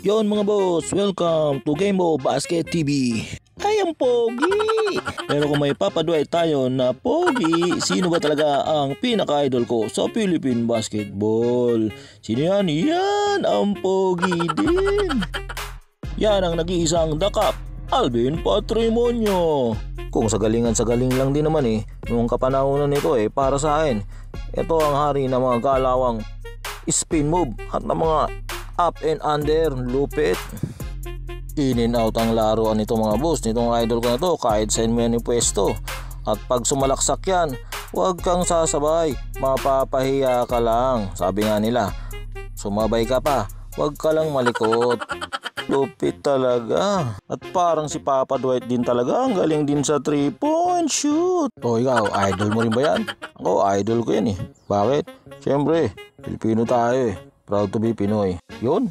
Yon mga boss, welcome to Gamebo Basket TV. Ay, ang pogi! Pero kung may papadway tayo na pogi, sino ba talaga ang pinaka-idol ko sa Philippine Basketball? Sino yan? Yan, ang pogi din. Yan ang nag-iisang dakap, Alvin Patrimonio. Kung sa galing lang din naman nung kapanahonan nito para sa akin. Ito ang hari ng mga galawang spin move at ng mga up and under lupit. In and out ang laruan nito mga boss, nitong idol ko na to kahit sa mo yan yung pwesto. At pag sumalaksak yan, huwag kang sasabay, mapapahiya ka lang. Sabi nga nila, sumabay ka pa, huwag ka lang malikot. Lupit talaga. At parang si Papa Dwight din talaga, ang galing din sa 3-point shoot. O ikaw, idol mo rin ba yan? Ako, idol ko yan Bakit? Siyempre, Pilipino tayo Proud to be Pinoy. Yun.